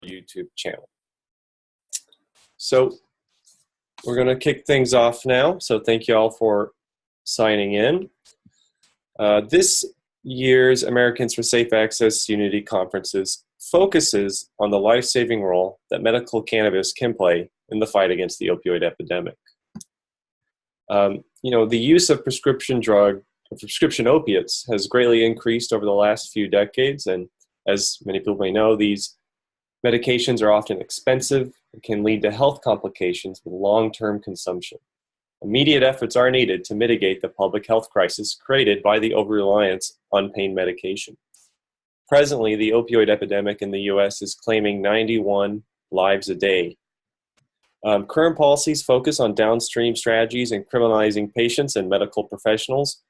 YouTube channel. So we're going to kick things off now. So thank you all for signing in. This year's Americans for Safe Access Unity Conferences focuses on the life-saving role that medical cannabis can play in the fight against the opioid epidemic. The use of prescription opiates has greatly increased over the last few decades, and as many people may know, these medications are often expensive and can lead to health complications with long-term consumption. Immediate efforts are needed to mitigate the public health crisis created by the over-reliance on pain medication. Presently, the opioid epidemic in the U.S. is claiming 91 lives a day. Current policies focus on downstream strategies and criminalizing patients and medical professionals.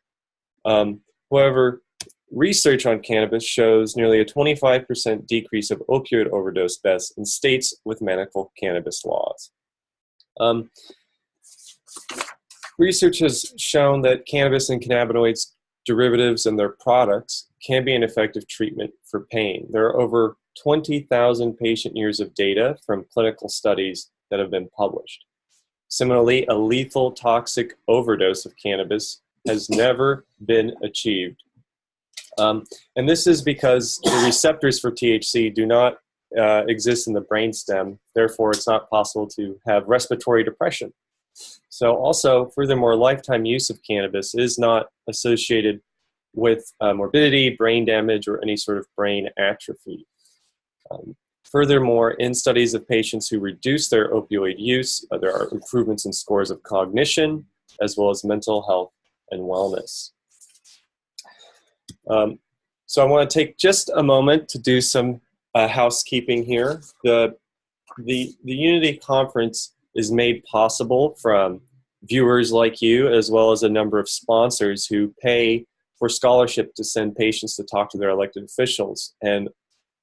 However, research on cannabis shows nearly a 25% decrease of opioid overdose deaths in states with medical cannabis laws. Research has shown that cannabis and cannabinoids derivatives and their products can be an effective treatment for pain. There are over 20,000 patient years of data from clinical studies that have been published. Similarly, a lethal toxic overdose of cannabis has never been achieved. And this is because the receptors for THC do not exist in the brainstem. Therefore, it's not possible to have respiratory depression. So also, furthermore, lifetime use of cannabis is not associated with morbidity, brain damage, or any sort of brain atrophy. Furthermore, in studies of patients who reduce their opioid use, there are improvements in scores of cognition, as well as mental health and wellness. So I want to take just a moment to do some housekeeping here. The Unity Conference is made possible from viewers like you, as well as a number of sponsors who pay for scholarship to send patients to talk to their elected officials. And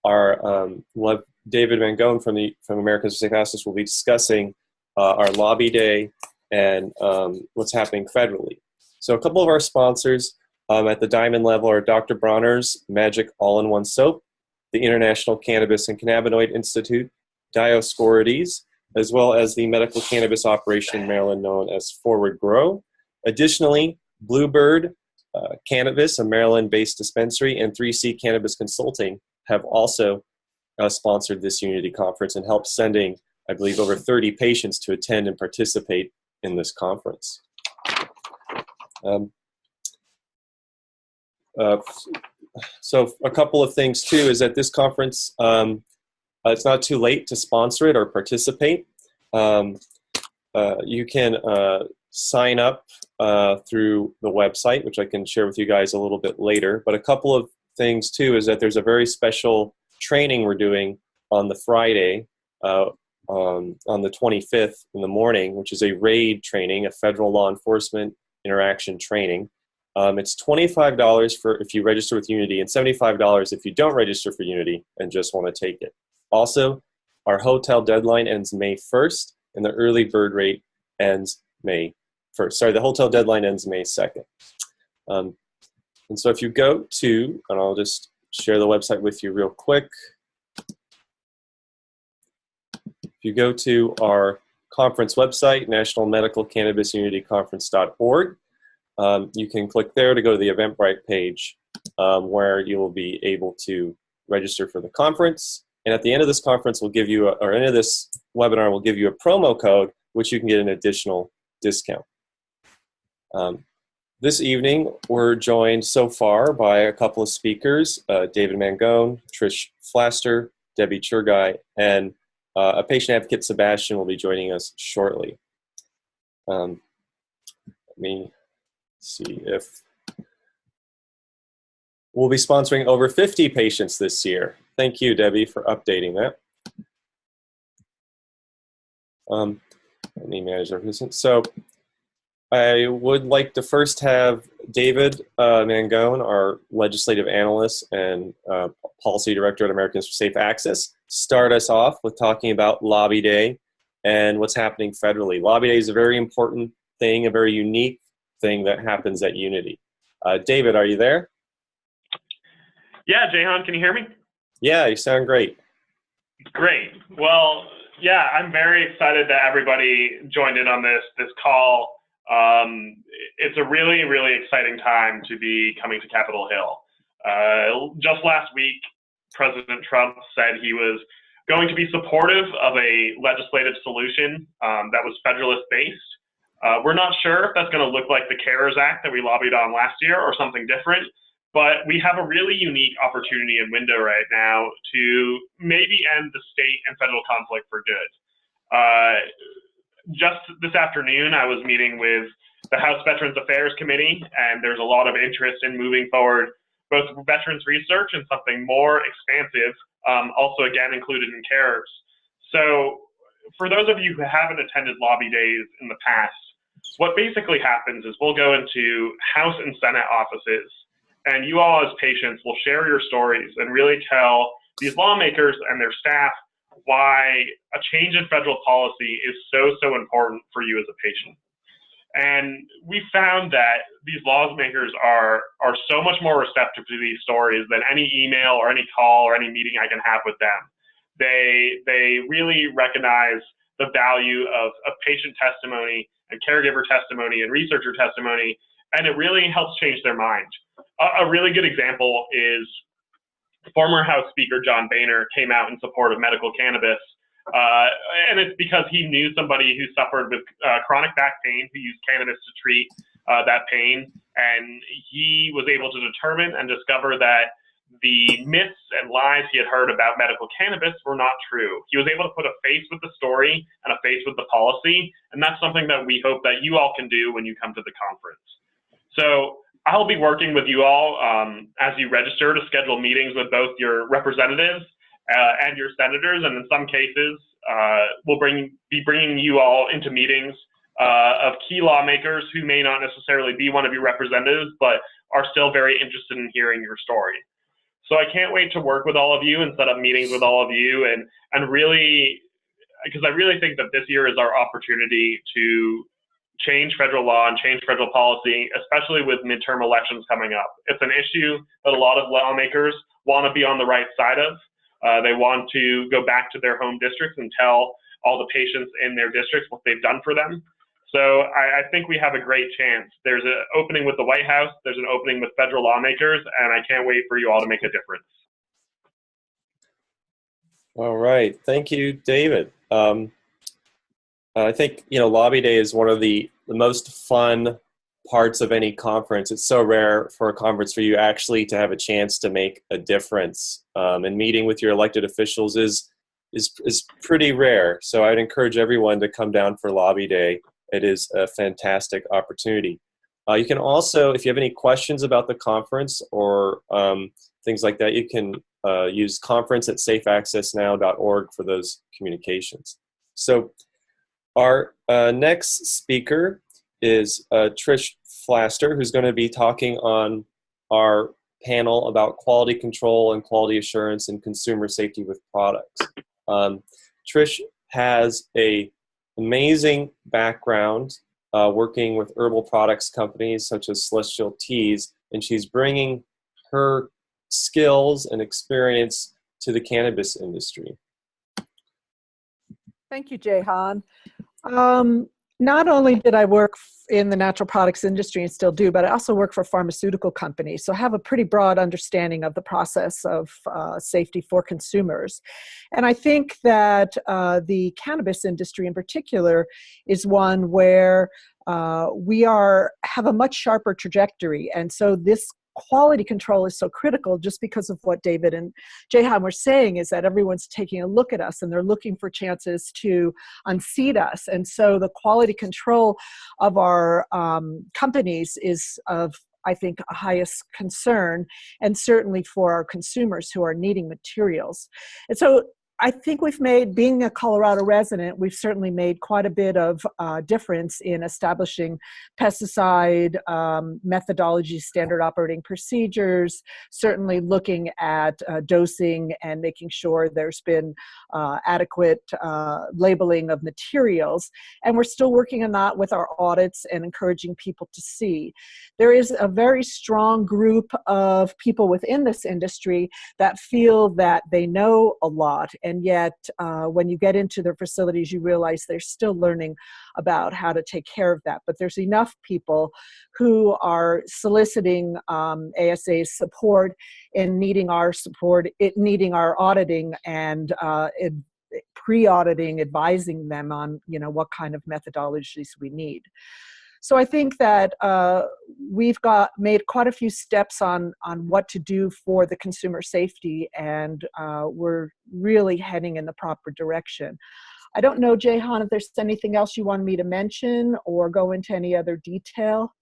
we'll have David Mangone from Americans for Safe Access will be discussing our lobby day and what's happening federally. So a couple of our sponsors at the diamond level are Dr. Bronner's Magic All-in-One Soap, the International Cannabis and Cannabinoid Institute, Dioscorides, as well as the medical cannabis operation in Maryland known as Forward Grow. Additionally, Bluebird Cannabis, a Maryland-based dispensary, and 3C Cannabis Consulting have also sponsored this Unity Conference and helped sending, I believe, over 30 patients to attend and participate in this conference. So a couple of things, too, is that this conference, it's not too late to sponsor it or participate. You can sign up through the website, which I can share with you guys a little bit later. But a couple of things, too, is that there's a very special training we're doing on the Friday, on the 25th in the morning, which is a RAID training, a federal law enforcement interaction training. It's $25 for if you register with Unity and $75 if you don't register for Unity and just want to take it. Also, our hotel deadline ends May 1st, and the early bird rate ends May 1st. Sorry, the hotel deadline ends May 2nd. And so if you go to, and I'll just share the website with you real quick. If you go to our conference website, National Medical Cannabis Unity Conference.org, you can click there to go to the Eventbrite page where you will be able to register for the conference. And at the end of this conference, we'll give you, or end of this webinar, we'll give you a promo code, which you can get an additional discount. This evening, we're joined so far by a couple of speakers, David Mangone, Trish Flaster, Debbie Churgai, and a patient advocate, Sebastian, will be joining us shortly. Let me see if we'll be sponsoring over 50 patients this year. Thank you, Debbie, for updating that. Let me manage our business. So I would like to first have David Mangone, our legislative analyst and policy director at Americans for Safe Access, start us off with talking about Lobby Day and what's happening federally. Lobby Day is a very important thing, a very unique thing that happens at Unity. David, are you there? Yeah, Jahan, can you hear me? Yeah, you sound great. Great. Well, yeah, I'm very excited that everybody joined in on this call. It's a really, really exciting time to be coming to Capitol Hill. Just last week, President Trump said he was going to be supportive of a legislative solution that was federalist-based. We're not sure if that's going to look like the CARES Act that we lobbied on last year or something different. But we have a really unique opportunity and window right now to maybe end the state and federal conflict for good. Just this afternoon, I was meeting with the House Veterans Affairs Committee, and there's a lot of interest in moving forward both veterans research and something more expansive, also again included in CARES. So for those of you who haven't attended lobby days in the past, what basically happens is we'll go into House and Senate offices, and you all as patients will share your stories and really tell these lawmakers and their staff why a change in federal policy is so important for you as a patient. And we found that these lawmakers are so much more receptive to these stories than any email or any call or any meeting I can have with them. They really recognize the value of patient testimony and caregiver testimony and researcher testimony, and it really helps change their mind. A really good example is former House Speaker John Boehner came out in support of medical cannabis, and it's because he knew somebody who suffered with chronic back pain who used cannabis to treat that pain, and he was able to determine and discover that the myths and lies he had heard about medical cannabis were not true. He was able to put a face with the story and a face with the policy, and that's something that we hope that you all can do when you come to the conference. So I'll be working with you all as you register to schedule meetings with both your representatives and your senators, and in some cases, we'll be bringing you all into meetings of key lawmakers who may not necessarily be one of your representatives, but are still very interested in hearing your story. So I can't wait to work with all of you and set up meetings with all of you, and really, because I really think that this year is our opportunity to change federal law and change federal policy, especially with midterm elections coming up. It's an issue that a lot of lawmakers want to be on the right side of. They want to go back to their home districts and tell all the patients in their districts what they've done for them. So I think we have a great chance. There's an opening with the White House, there's an opening with federal lawmakers, and I can't wait for you all to make a difference. All right, thank you, David. I think, Lobby Day is one of the most fun parts of any conference. It's so rare for a conference for you actually to have a chance to make a difference. And meeting with your elected officials is pretty rare. So I'd encourage everyone to come down for Lobby Day. It is a fantastic opportunity. You can also, if you have any questions about the conference or things like that, you can use conference@safeaccessnow.org for those communications. So our next speaker is Trish Flaster, who's going to be talking on our panel about quality control and quality assurance and consumer safety with products. Trish has an amazing background working with herbal products companies such as Celestial Teas, and she's bringing her skills and experience to the cannabis industry. Thank you, Jehan. Not only did I work in the natural products industry and still do, but I also work for pharmaceutical companies. So I have a pretty broad understanding of the process of safety for consumers. And I think that the cannabis industry in particular is one where we have a much sharper trajectory. And so this quality control is so critical just because of what David and Jehan were saying, is that everyone's taking a look at us and they're looking for chances to unseat us. And so the quality control of our companies is of, I think, highest concern, and certainly for our consumers who are needing materials. And so I think we've made, being a Colorado resident, we've certainly made quite a bit of difference in establishing pesticide methodology, standard operating procedures, certainly looking at dosing and making sure there's been adequate labeling of materials. And we're still working on that with our audits and encouraging people to see. There is a very strong group of people within this industry that feel that they know a lot and yet when you get into their facilities, you realize they're still learning about how to take care of that. But there's enough people who are soliciting ASA's support and needing our support, needing our auditing and pre-auditing, advising them on, what kind of methodologies we need. So I think that we've made quite a few steps on what to do for the consumer safety, and we're really heading in the proper direction. I don't know, Jehan, if there's anything else you want me to mention or go into any other detail.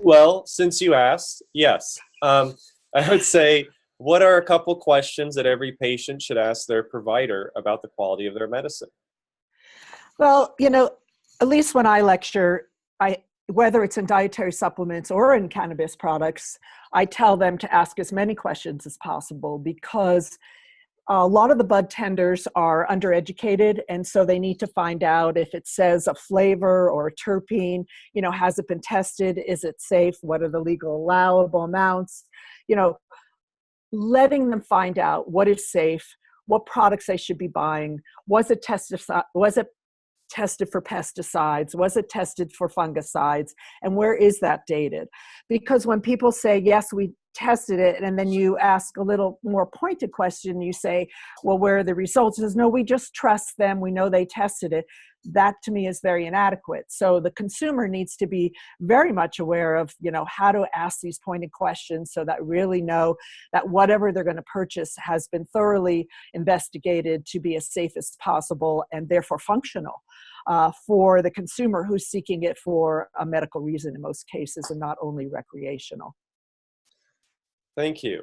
Well, since you asked, yes. I would say, what are a couple questions that every patient should ask their provider about the quality of their medicine? Well, at least when I lecture, whether it's in dietary supplements or in cannabis products, I tell them to ask as many questions as possible, because a lot of the bud tenders are undereducated, and so they need to find out if it says a flavor or a terpene, has it been tested? Is it safe? What are the legal allowable amounts? Letting them find out what is safe, what products they should be buying. Was it tested for pesticides? Was it tested for fungicides? And where is that dated? Because when people say, yes, we tested it, and then you ask a little more pointed question, you say, well, where are the results? It says, no, we just trust them. We know they tested it. That to me is very inadequate. So the consumer needs to be very much aware of, how to ask these pointed questions so that really know that whatever they're going to purchase has been thoroughly investigated to be as safe as possible and therefore functional for the consumer who's seeking it for a medical reason in most cases and not only recreational. Thank you.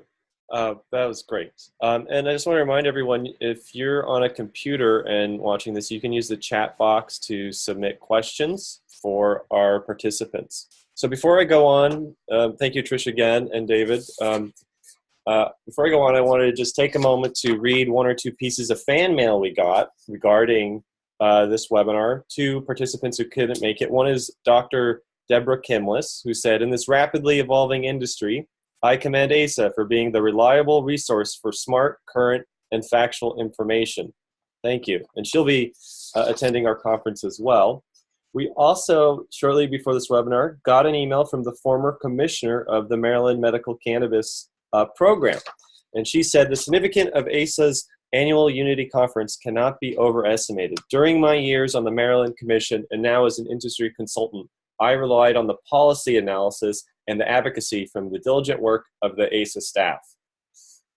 That was great. And I just want to remind everyone, if you're on a computer and watching this, you can use the chat box to submit questions for our participants. So before I go on, thank you, Trish, again, and David. Before I go on, I wanted to just take a moment to read one or two pieces of fan mail we got regarding this webinar. Two participants who couldn't make it. One is Dr. Deborah Kimless, who said, in this rapidly evolving industry, I commend ASA for being the reliable resource for smart, current, and factual information. Thank you. And she'll be attending our conference as well. We also, shortly before this webinar, got an email from the former commissioner of the Maryland Medical Cannabis Program. And she said, the significance of ASA's annual Unity Conference cannot be overestimated. During my years on the Maryland Commission and now as an industry consultant, I relied on the policy analysis and the advocacy from the diligent work of the ASA staff.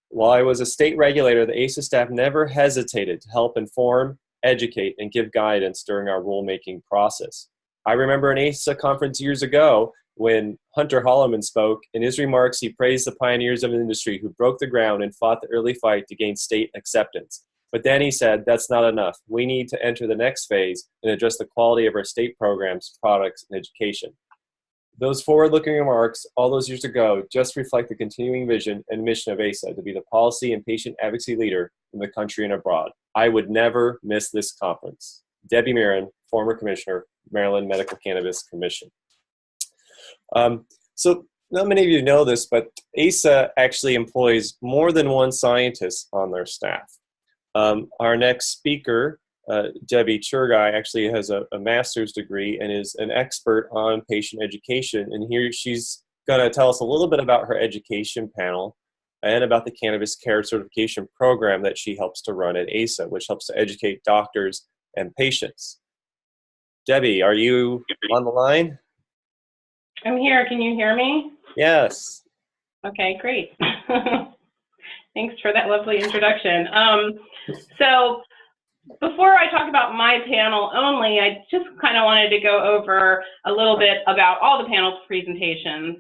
While I was a state regulator, the ASA staff never hesitated to help inform, educate, and give guidance during our rulemaking process. I remember an ASA conference years ago when Hunter Holloman spoke. In his remarks, he praised the pioneers of the industry who broke the ground and fought the early fight to gain state acceptance. But then he said, that's not enough. We need to enter the next phase and address the quality of our state programs, products, and education. Those forward-looking remarks all those years ago just reflect the continuing vision and mission of ASA to be the policy and patient advocacy leader in the country and abroad. I would never miss this conference. Debbie Mirren, former commissioner, Maryland Medical Cannabis Commission. So not many of you know this, but ASA actually employs more than one scientist on their staff. Our next speaker, Debbie Churgai, actually has a master's degree and is an expert on patient education. And here she's going to tell us a little bit about her education panel and about the Cannabis Care Certification Program that she helps to run at ASA, which helps to educate doctors and patients. Debbie, are you on the line? I'm here. Can you hear me? Yes. Okay, great. Thanks for that lovely introduction. So before I talk about my panel only, I just kind of wanted to go over a little bit about all the panel's presentations.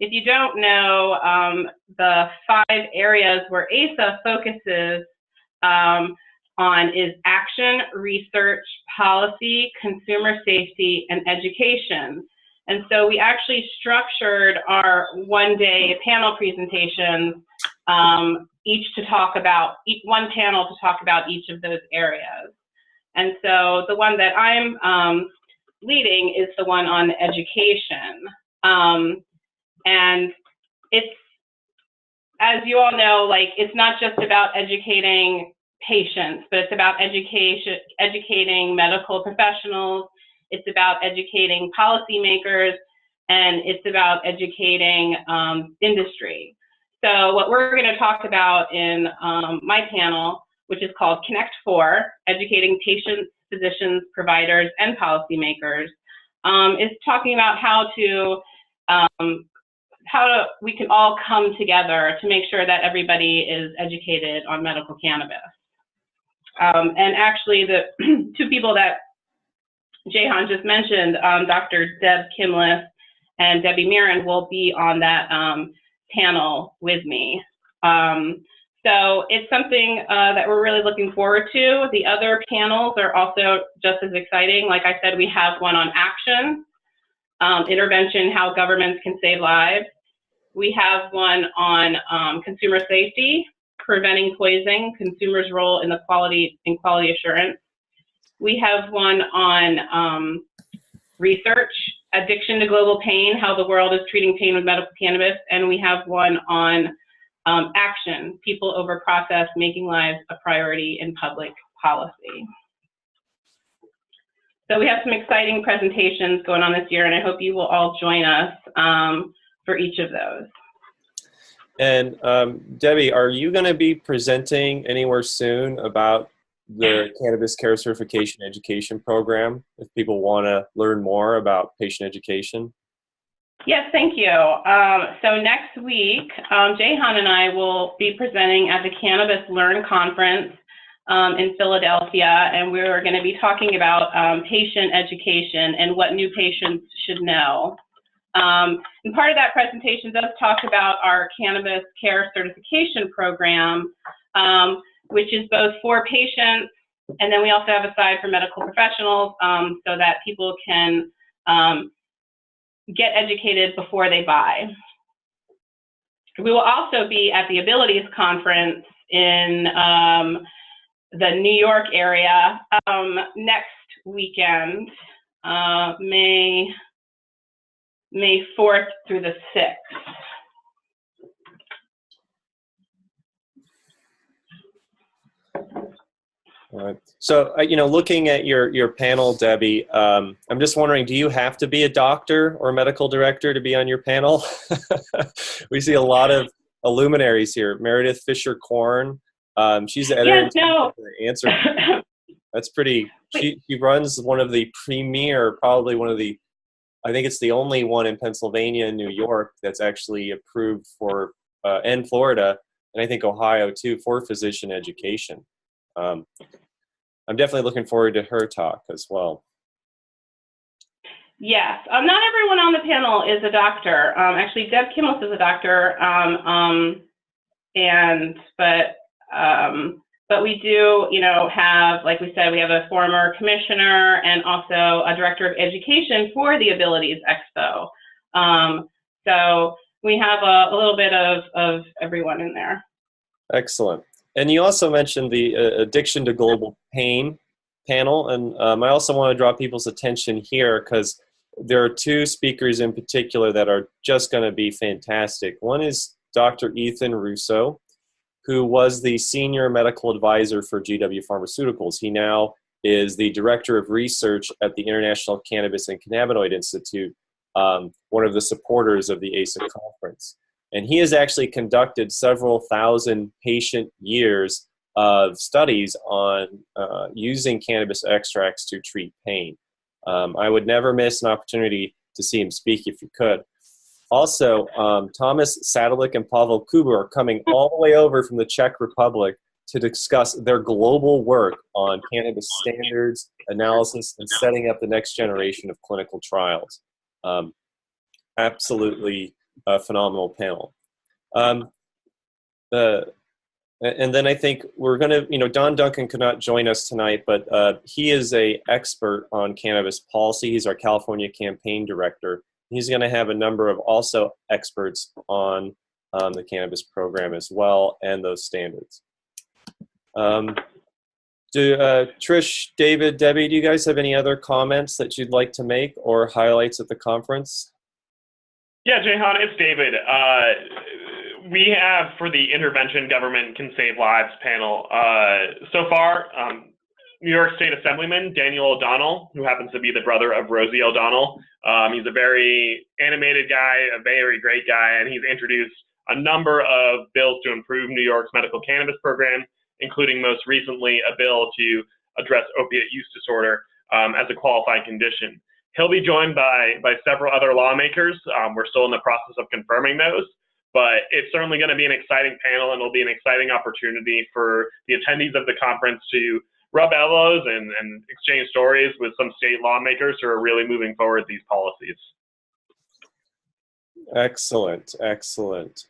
If you don't know, the 5 areas where ASA focuses on is action, research, policy, consumer safety, and education. And so we actually structured our one-day panel presentations, one panel to talk about each of those areas. And so the one that I'm leading is the one on education. And it's as you all know, like, it's not just about educating patients, but it's about educating medical professionals. It's about educating policymakers, and it's about educating industry. So what we're going to talk about in my panel, which is called Connect 4, Educating Patients, Physicians, Providers, and Policymakers, is talking about how we can all come together to make sure that everybody is educated on medical cannabis. And actually, the two people that Jehan just mentioned, Dr. Deb Kimless and Debbie Mirren, will be on that panel with me. So it's something that we're really looking forward to. The other panels are also just as exciting. Like I said, we have one on action, intervention, how governments can save lives. We have one on consumer safety, preventing poisoning, consumers' role in the quality assurance. We have one on research, addiction to global pain, how the world is treating pain with medical cannabis. And we have one on action, people over process, making lives a priority in public policy. So we have some exciting presentations going on this year, and I hope you will all join us for each of those. And Debbie, are you going to be presenting anywhere soon about the Cannabis Care Certification Education Program, if people want to learn more about patient education? Yes, thank you. So next week, Jehan and I will be presenting at the Cannabis Learn Conference in Philadelphia, and we're going to be talking about patient education and what new patients should know. And part of that presentation does talk about our Cannabis Care Certification Program, which is both for patients, and then we also have a side for medical professionals, so that people can get educated before they buy. We will also be at the Abilities Conference in the New York area next weekend, May 4th through the 6th. All right. So, looking at your panel, Debbie, I'm just wondering, do you have to be a doctor or medical director to be on your panel? We see a lot of luminaries here. Meredith Fisher-Korn, she's the editor. Yes, no. Answer. That's pretty. She runs one of the premier, probably one of the, I think it's the only one in Pennsylvania and New York that's actually approved for, and Florida, and I think Ohio too, for physician education. I'm definitely looking forward to her talk as well. Yes, not everyone on the panel is a doctor. Actually, Deb Kimless is a doctor, but we do, have, like we said, we have a former commissioner and also a director of education for the Abilities Expo. So we have a little bit of everyone in there. Excellent. And you also mentioned the Addiction to Global Pain panel, and I also want to draw people's attention here because there are two speakers in particular that are just going to be fantastic. One is Dr. Ethan Russo, who was the senior medical advisor for GW Pharmaceuticals. He now is the director of research at the International Cannabis and Cannabinoid Institute, one of the supporters of the ASA conference. And he has actually conducted several thousand patient years of studies on using cannabis extracts to treat pain. I would never miss an opportunity to see him speak if you could. Also, Thomas Sadalik and Pavel Kuba are coming all the way over from the Czech Republic to discuss their global work on cannabis standards, analysis, and setting up the next generation of clinical trials. Absolutely a phenomenal panel. And then I think we're going to, Don Duncan could not join us tonight, but he is an expert on cannabis policy. He's our California campaign director. He's going to have a number of also experts on the cannabis program as well and those standards. Trish, David, Debbie, do you guys have any other comments that you'd like to make or highlights at the conference? Yeah, Jehan, it's David. we have, for the Intervention Government Can Save Lives panel, so far, New York State Assemblyman Daniel O'Donnell, who happens to be the brother of Rosie O'Donnell. He's a very animated guy, a very great guy, and he's introduced a number of bills to improve New York's medical cannabis program, including most recently a bill to address opiate use disorder as a qualified condition. He'll be joined by several other lawmakers. We're still in the process of confirming those, but it's certainly going to be an exciting panel, and it'll be an exciting opportunity for the attendees of the conference to rub elbows and exchange stories with some state lawmakers who are really moving forward these policies. Excellent, excellent.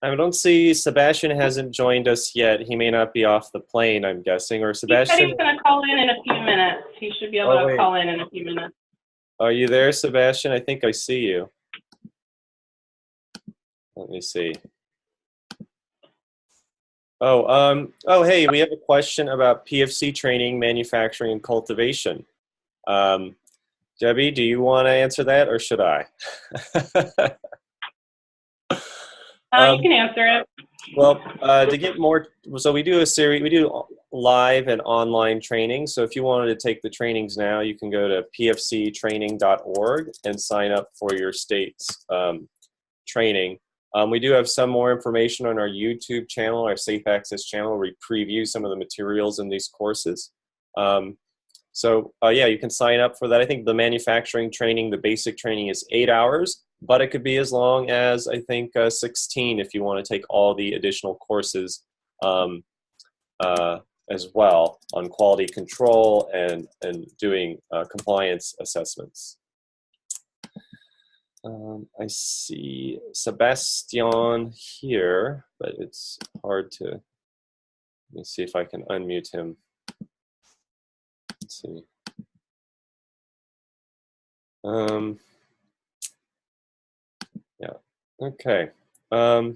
I don't see Sebastian hasn't joined us yet. He may not be off the plane, I'm guessing, or Sebastian. He said he's going to call in a few minutes. He should be able to call in a few minutes. Are you there, Sebastian? I think I see you. Let me see. Oh, hey, we have a question about PFC training, manufacturing, and cultivation. Debbie, do you want to answer that, or should I? You can answer it. Well, to get more, so we do a series, we do live and online training. So if you wanted to take the trainings now, you can go to pfctraining.org and sign up for your state's training. We do have some more information on our YouTube channel, our Safe Access channel, where we preview some of the materials in these courses. Yeah, you can sign up for that. I think the manufacturing training, the basic training is 8 hours, but it could be as long as, I think, 16 if you want to take all the additional courses as well on quality control and doing compliance assessments. I see Sebastian here, but it's hard to, let me see if I can unmute him. Let's see. Yeah, okay. Well,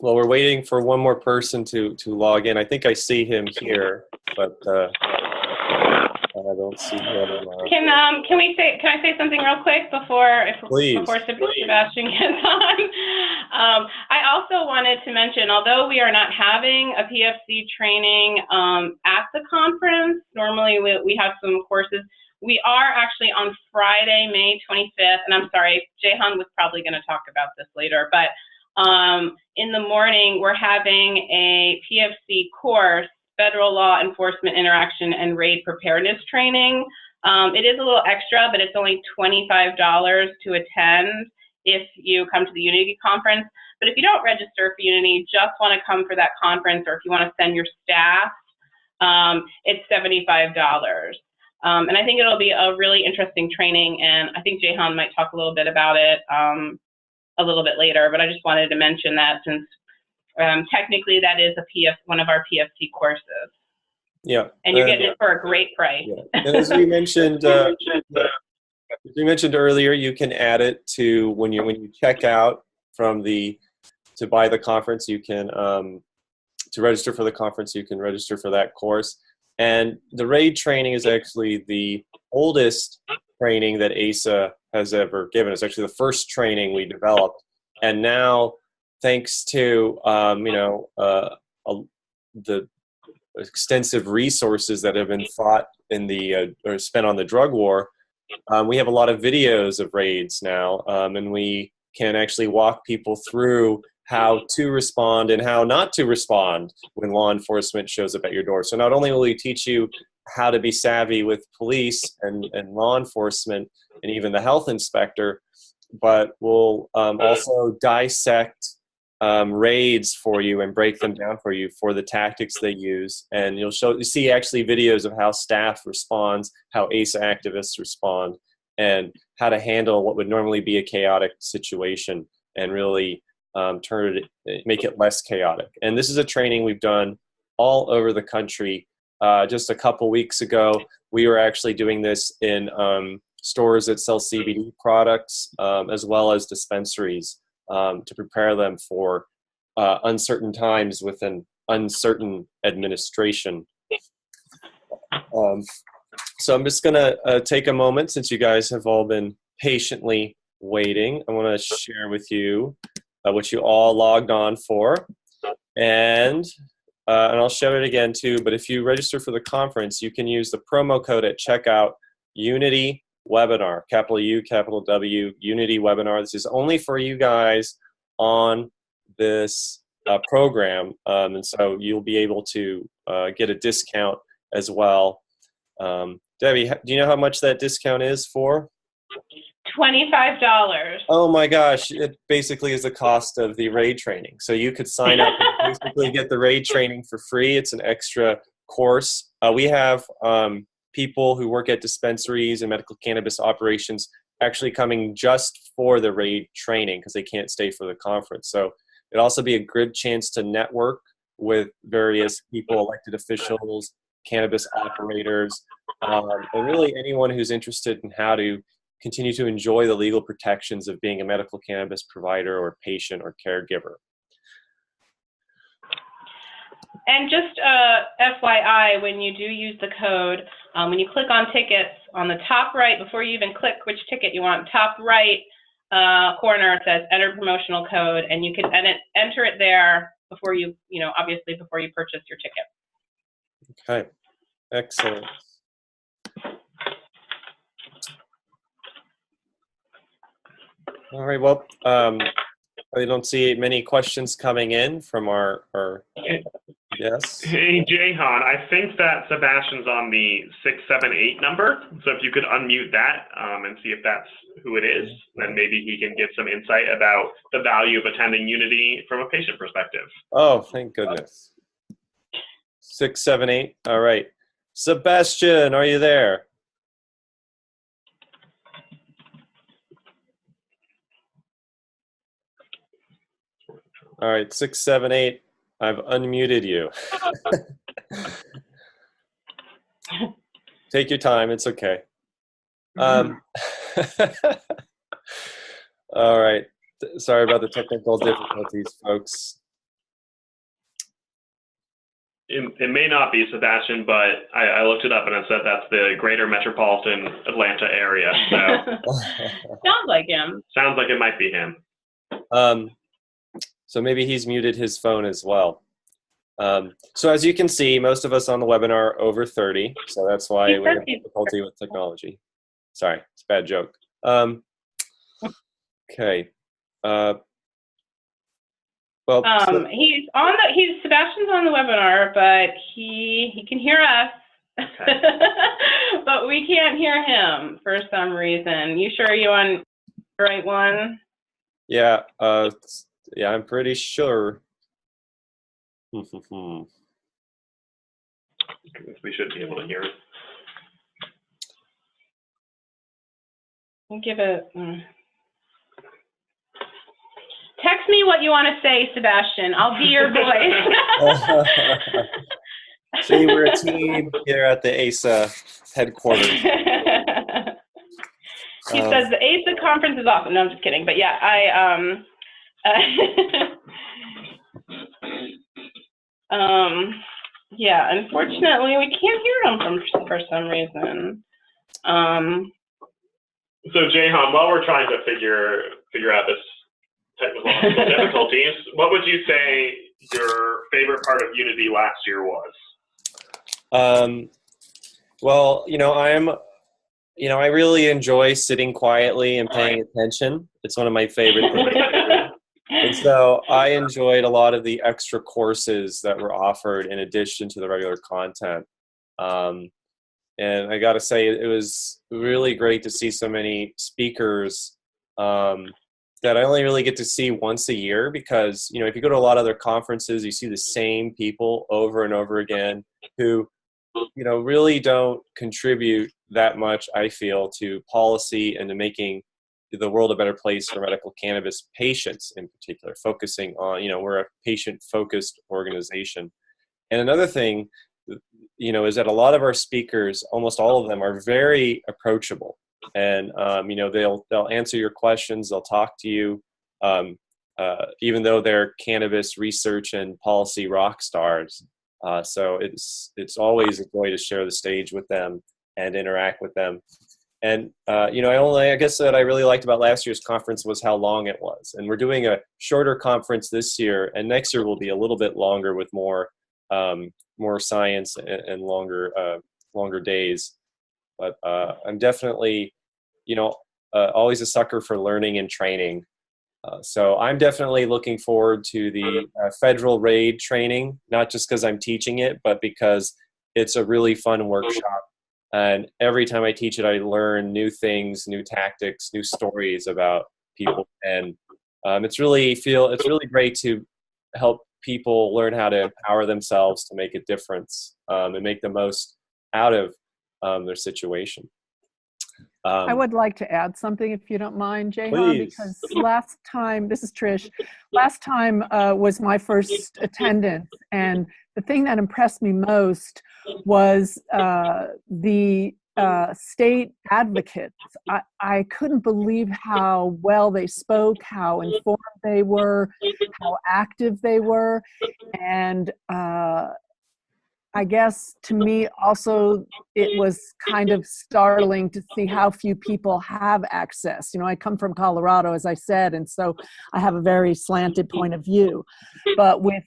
we're waiting for one more person to log in. I think I see him here, but I don't see him. Can I say something real quick before Sebastian gets on? I also wanted to mention, although we are not having a PFC training at the conference, normally we have some courses. We are actually on Friday, May 25th, and I'm sorry, Jehan was probably going to talk about this later, but in the morning we're having a PFC course, Federal Law Enforcement Interaction and Raid Preparedness Training. It is a little extra, but it's only $25 to attend if you come to the Unity conference. But if you don't register for Unity, just want to come for that conference, or if you want to send your staff, it's $75. And I think it'll be a really interesting training, and I think Jehan might talk a little bit about it a little bit later, but I just wanted to mention that since technically that is one of our PFC courses. Yeah. And you're getting it for a great price. Yeah. And as we mentioned, earlier, you can add it to when you check out to buy the conference, you can, to register for the conference, you can register for that course. And the RAID training is actually the oldest training that ASA has ever given. It's actually the first training we developed. And now, thanks to the extensive resources that have been fought in or spent on the drug war, we have a lot of videos of raids now, and we can actually walk people through how to respond and how not to respond when law enforcement shows up at your door. So not only will we teach you how to be savvy with police and law enforcement and even the health inspector, but we'll also dissect raids for you and break them down for you for the tactics they use. And you see actually videos of how staff responds, how ASA activists respond, and how to handle what would normally be a chaotic situation and really make it less chaotic. And this is a training we've done all over the country. Just a couple weeks ago, we were actually doing this in stores that sell CBD products, as well as dispensaries, to prepare them for uncertain times with an uncertain administration. So I'm just going to take a moment, since you guys have all been patiently waiting, I want to share with you what you all logged on for. And I'll show it again too, but if you register for the conference, you can use the promo code at checkout, Unity Webinar, capital U, capital W, Unity Webinar. This is only for you guys on this program, and so you'll be able to get a discount as well. Debbie, do you know how much that discount is for? $25. Oh my gosh, it basically is the cost of the RAID training. So you could sign up and basically get the RAID training for free. It's an extra course. We have people who work at dispensaries and medical cannabis operations actually coming just for the RAID training because they can't stay for the conference. So it'd also be a good chance to network with various people, elected officials, cannabis operators, and really anyone who's interested in how to continue to enjoy the legal protections of being a medical cannabis provider or patient or caregiver. And just FYI, when you do use the code, when you click on tickets, on the top right, before you even click which ticket you want, top right corner, it says enter promotional code, and you can enter it there before you, obviously before you purchase your ticket. Okay, excellent. All right, well, I don't see many questions coming in from our yes. Hey, Jehan, I think that Sebastian's on the 678 number. So if you could unmute that and see if that's who it is, then maybe he can give some insight about the value of attending Unity from a patient perspective. Oh, thank goodness. 678, all right. Sebastian, are you there? All right, 678, I've unmuted you. Take your time, it's okay. All right, sorry about the technical difficulties, folks. It may not be Sebastian, but I looked it up and it said that's the greater metropolitan Atlanta area. So Sounds like him. Sounds like it might be him. So maybe he's muted his phone as well. So as you can see, most of us on the webinar are over 30, so that's why we have difficulty with technology. Sorry, it's a bad joke. Okay. Well, Sebastian's on the webinar, but he can hear us. Okay. But we can't hear him for some reason. You sure you're on the right one? Yeah, yeah, I'm pretty sure. We should be able to hear it. Give it. Text me what you want to say, Sebastian. I'll be your voice. See, we're a team here at the ASA headquarters. He says the ASA conference is awesome. No, I'm just kidding. But yeah, yeah, unfortunately, we can't hear him for some reason. So, Jehan, while we're trying to figure out this technological difficulties, what would you say your favorite part of Unity last year was? Well, I really enjoy sitting quietly and paying attention. It's one of my favorite things. And so I enjoyed a lot of the extra courses that were offered in addition to the regular content. And I got to say, it was really great to see so many speakers that I only really get to see once a year because, if you go to a lot of other conferences, you see the same people over and over again who, really don't contribute that much, I feel, to policy and to making the world a better place for medical cannabis patients in particular, focusing on, we're a patient-focused organization. And another thing, is that a lot of our speakers, almost all of them, are very approachable. And, they'll answer your questions, they'll talk to you, even though they're cannabis research and policy rock stars. So it's always a joy to share the stage with them and interact with them. And I guess what I really liked about last year's conference was how long it was. And we're doing a shorter conference this year, and next year will be a little bit longer with more science and longer days. But I'm definitely, always a sucker for learning and training. So I'm definitely looking forward to the federal raid training, not just because I'm teaching it, but because it's a really fun workshop. And every time I teach it, I learn new things, new tactics, new stories about people. And it's really great to help people learn how to empower themselves to make a difference and make the most out of their situation. I would like to add something, if you don't mind, Jehan, please. because last time, this is Trish, last time was my first attendance, and the thing that impressed me most was the state advocates. I couldn't believe how well they spoke, how informed they were, how active they were, and I guess to me also it was kind of startling to see how few people have access. I come from Colorado, as I said, and so I have a very slanted point of view. But with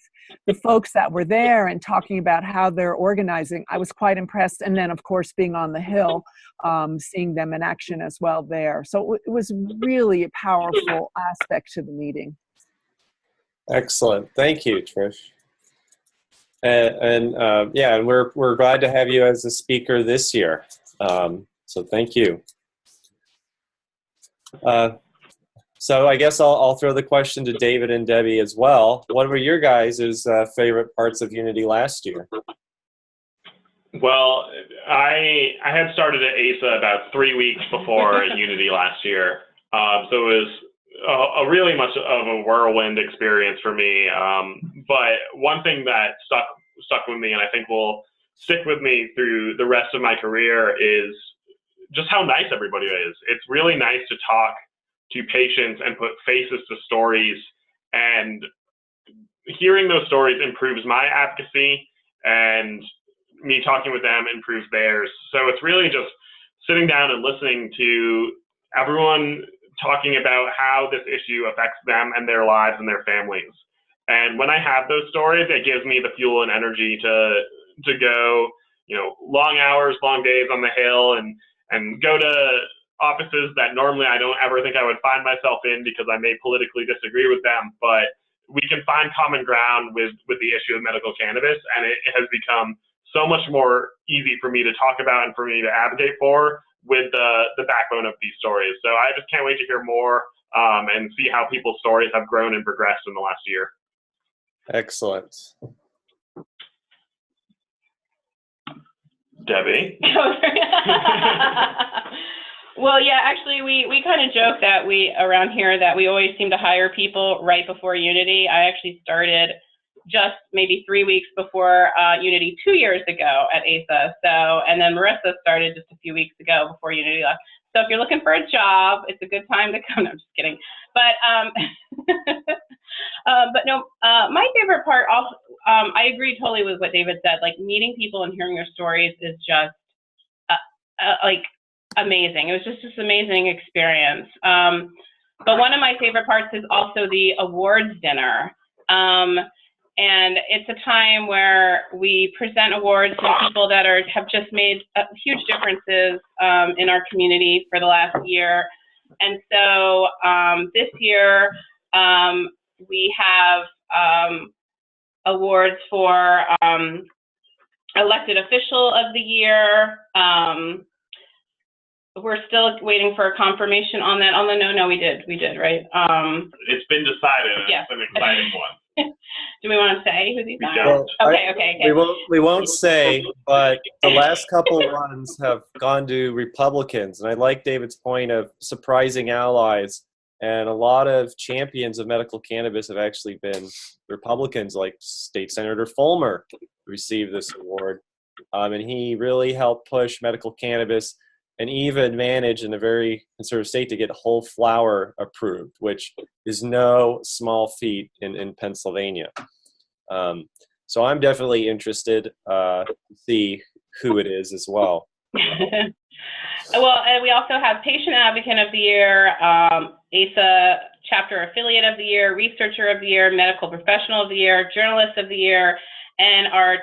the folks that were there and talking about how they're organizing, I was quite impressed. And then, of course, being on the Hill, seeing them in action as well there. So it was really a powerful aspect to the meeting. Excellent. Thank you, Trish. And we're glad to have you as a speaker this year. So thank you. So I guess I'll throw the question to David and Debbie as well. What were your guys' favorite parts of Unity last year? Well, I had started at ASA about 3 weeks before Unity last year. So it was a really much of a whirlwind experience for me. But one thing that stuck with me, and I think will stick with me through the rest of my career, is just how nice everybody is. It's really nice to talk to patients and put faces to stories, and hearing those stories improves my advocacy, and me talking with them improves theirs. So it's really just sitting down and listening to everyone talking about how this issue affects them and their lives and their families. And when I have those stories, it gives me the fuel and energy to go, long hours, long days on the Hill, and go to offices that normally I don't ever think I would find myself in because I may politically disagree with them. But we can find common ground with the issue of medical cannabis, and it has become so much more easy for me to talk about and for me to advocate for with the backbone of these stories. So I just can't wait to hear more and see how people's stories have grown and progressed in the last year. Excellent. Debbie? Well, yeah, actually, we kind of joke that around here that we always seem to hire people right before Unity. I actually started just maybe 3 weeks before Unity 2 years ago at ASA. So, and then Marissa started just a few weeks ago before Unity left. So if you're looking for a job, it's a good time to come. No, I'm just kidding. But no, my favorite part also, I agree totally with what David said. Like, meeting people and hearing their stories is just like amazing. It was just this amazing experience. But one of my favorite parts is also the awards dinner. And it's a time where we present awards to people that have just made huge differences in our community for the last year. And so this year we have awards for elected official of the year. We're still waiting for a confirmation on that. Oh, no, we did, right? It's been decided. Yeah. It's an exciting one. Do we want to say who these are? Well, Okay. We won't say, but the last couple runs have gone to Republicans, and I like David's point of surprising allies. And a lot of champions of medical cannabis have actually been Republicans, like State Senator Fulmer received this award, and he really helped push medical cannabis and even managed in a very conservative state to get whole flower approved, which is no small feat in Pennsylvania. So I'm definitely interested to see who it is as well. Well, and we also have Patient Advocate of the Year, ASA Chapter Affiliate of the Year, Researcher of the Year, Medical Professional of the Year, Journalist of the Year, and our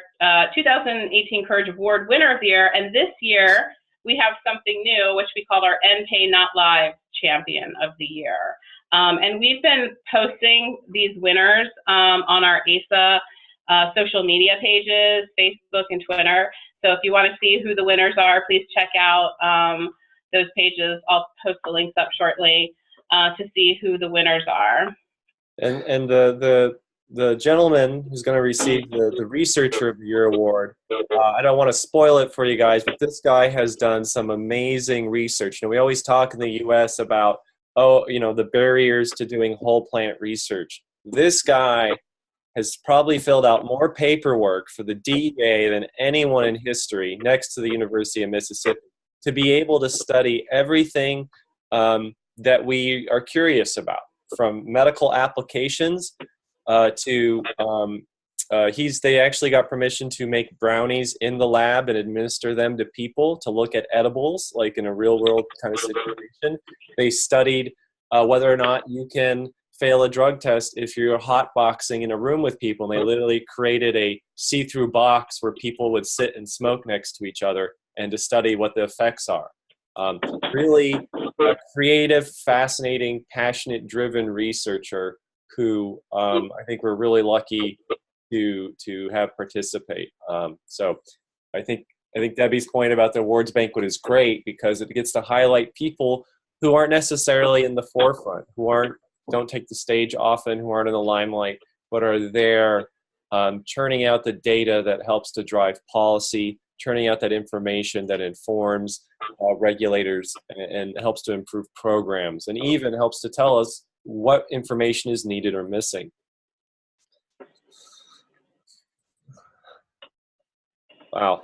2018 Courage Award Winner of the Year. And this year, we have something new, which we called our NPay Not Live Champion of the Year. And we've been posting these winners on our ASA social media pages, Facebook and Twitter. So if you want to see who the winners are, please check out those pages. I'll post the links up shortly to see who the winners are. And the gentleman who's going to receive the Researcher of the Year award, I don't want to spoil it for you guys, but this guy has done some amazing research. We always talk in the U.S. about, the barriers to doing whole plant research. This guy has probably filled out more paperwork for the DEA than anyone in history, next to the University of Mississippi, to be able to study everything that we are curious about, from medical applications to they actually got permission to make brownies in the lab and administer them to people to look at edibles, like in a real world kind of situation. They studied whether or not you can fail a drug test if you're hotboxing in a room with people. And they literally created a see-through box where people would sit and smoke next to each other and to study what the effects are. Really a creative, fascinating, passionate, driven researcher who I think we're really lucky to have participate. So I think Debbie's point about the awards banquet is great, because it gets to highlight people who aren't necessarily in the forefront, who don't take the stage often, who aren't in the limelight, but are there churning out the data that helps to drive policy, churning out that information that informs regulators and helps to improve programs, and even helps to tell us what information is needed or missing. Wow.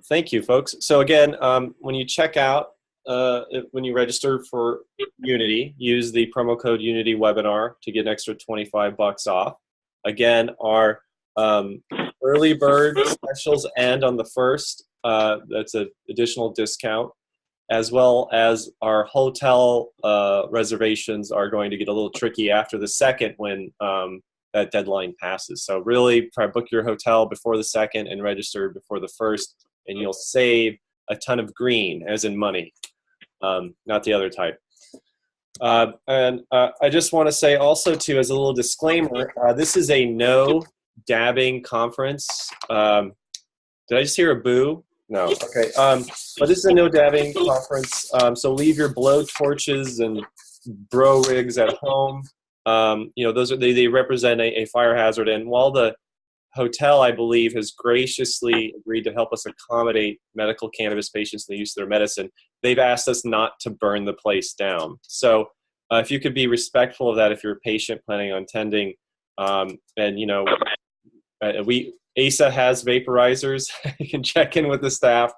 Thank you, folks. So again, when you check out, when you register for Unity, use the promo code Unity Webinar to get an extra $25 off. Again, our early bird specials end on the 1st. That's an additional discount, as well as our hotel reservations are going to get a little tricky after the 2nd when that deadline passes. So really try to book your hotel before the 2nd and register before the 1st, and you'll save a ton of green, as in money, not the other type. And I just want to say also, too, as a little disclaimer, this is a no dabbing conference. Did I just hear a boo? No. Okay. But this is a no dabbing conference, so leave your blow torches and bro rigs at home. Those are they represent a fire hazard. And while the hotel, I believe, has graciously agreed to help us accommodate medical cannabis patients in the use of their medicine, they've asked us not to burn the place down. So if you could be respectful of that, if you're a patient planning on attending, ASA has vaporizers. You can check in with the staff.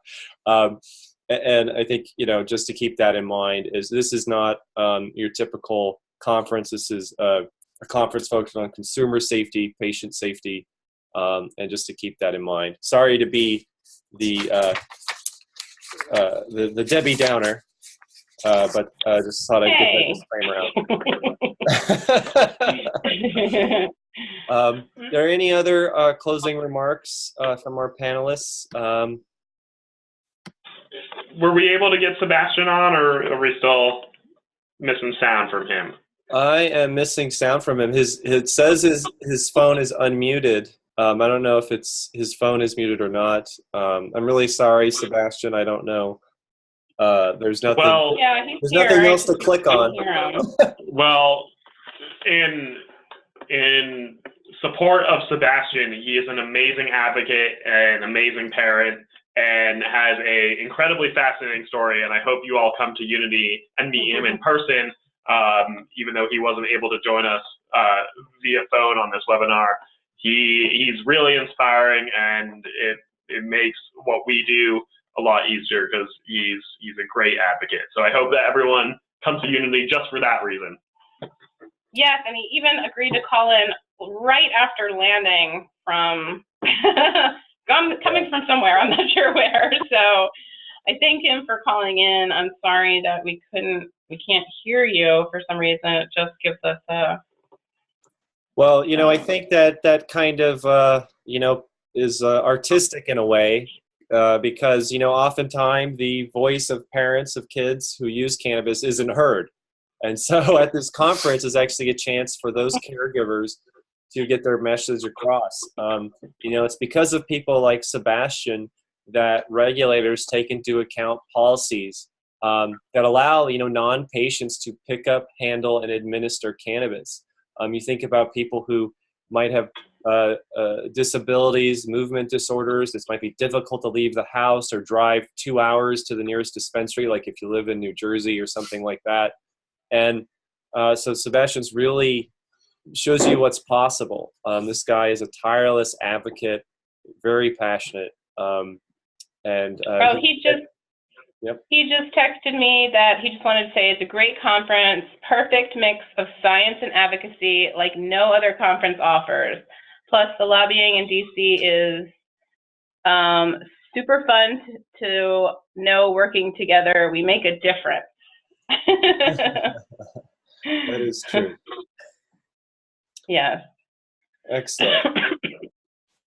And I think, just to keep that in mind, this is not your typical conference. This is a conference focused on consumer safety, patient safety, and just to keep that in mind. Sorry to be the Debbie Downer, but just thought I'd get that disclaimer out. Are there any other closing remarks from our panelists? Were we able to get Sebastian on, or are we still missing sound from him? I am missing sound from him. It says his phone is unmuted. I don't know if his phone is muted or not. I'm really sorry, Sebastian. I don't know. There's nothing. Well, there's nothing else to click on. Well, in support of Sebastian, he is an amazing advocate, an amazing parent, and has an incredibly fascinating story. And I hope you all come to Unity and meet him in person, even though he wasn't able to join us via phone on this webinar. He's really inspiring, and it makes what we do a lot easier because he's a great advocate. So I hope that everyone comes to Unity just for that reason. Yes, and he even agreed to call in right after landing from coming from somewhere. I'm not sure where. So I thank him for calling in. I'm sorry that we can't hear you for some reason. It just gives us a. Well, I think that kind of, is artistic in a way, because, oftentimes the voice of parents of kids who use cannabis isn't heard. And so at this conference is actually a chance for those caregivers to get their message across. It's because of people like Sebastian that regulators take into account policies that allow, non-patients to pick up, handle, and administer cannabis. You think about people who might have disabilities, movement disorders. This might be difficult to leave the house or drive 2 hours to the nearest dispensary, like if you live in New Jersey or something like that. And so Sebastian's really shows you what's possible. This guy is a tireless advocate, very passionate. He just texted me that he just wanted to say it's a great conference, perfect mix of science and advocacy like no other conference offers. Plus the lobbying in DC is super fun to know working together we make a difference. That is true. Yes. Excellent.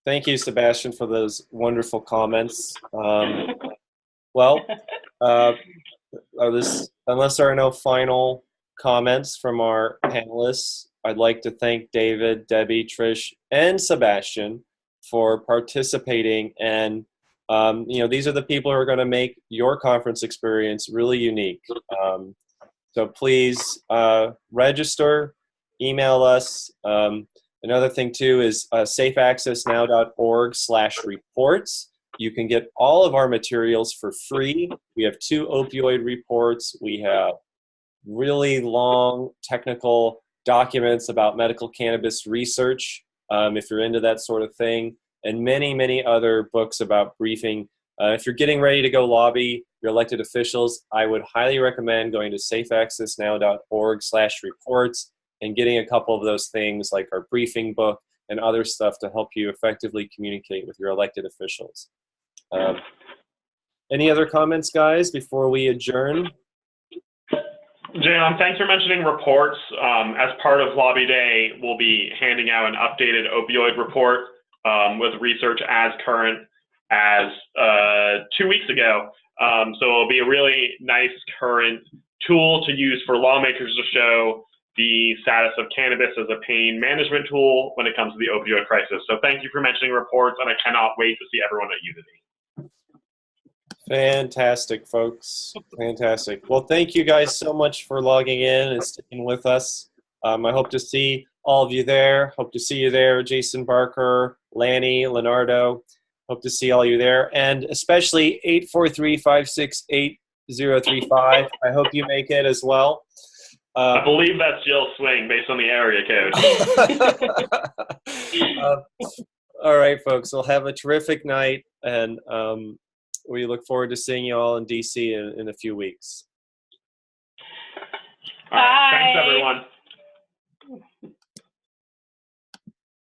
Thank you, Sebastian, for those wonderful comments. Unless there are no final comments from our panelists, I'd like to thank David, Debbie, Trish, and Sebastian for participating. And, these are the people who are going to make your conference experience really unique. So please register, email us. Another thing, too, is safeaccessnow.org/reports. You can get all of our materials for free. We have 2 opioid reports. We have really long technical documents about medical cannabis research, if you're into that sort of thing, and many, many other books about briefing. If you're getting ready to go lobby your elected officials, I would highly recommend going to safeaccessnow.org/reports and getting a couple of those things like our briefing book and other stuff to help you effectively communicate with your elected officials. Any other comments, guys, before we adjourn? Jan, thanks for mentioning reports. As part of Lobby Day, we'll be handing out an updated opioid report with research as current as 2 weeks ago. So it'll be a really nice current tool to use for lawmakers to show the status of cannabis as a pain management tool when it comes to the opioid crisis. So thank you for mentioning reports, and I cannot wait to see everyone at Unity. Fantastic, folks. Fantastic. Well, thank you guys so much for logging in and sticking with us. I hope to see all of you there. Hope to see you there, Jason Barker, Lanny, Leonardo. Hope to see all you there. And especially 843-568-035. I hope you make it as well. I believe that's Jill Swing based on the area code. All right, folks. We'll have a terrific night, and we look forward to seeing you all in DC in a few weeks. All right. Thanks, everyone.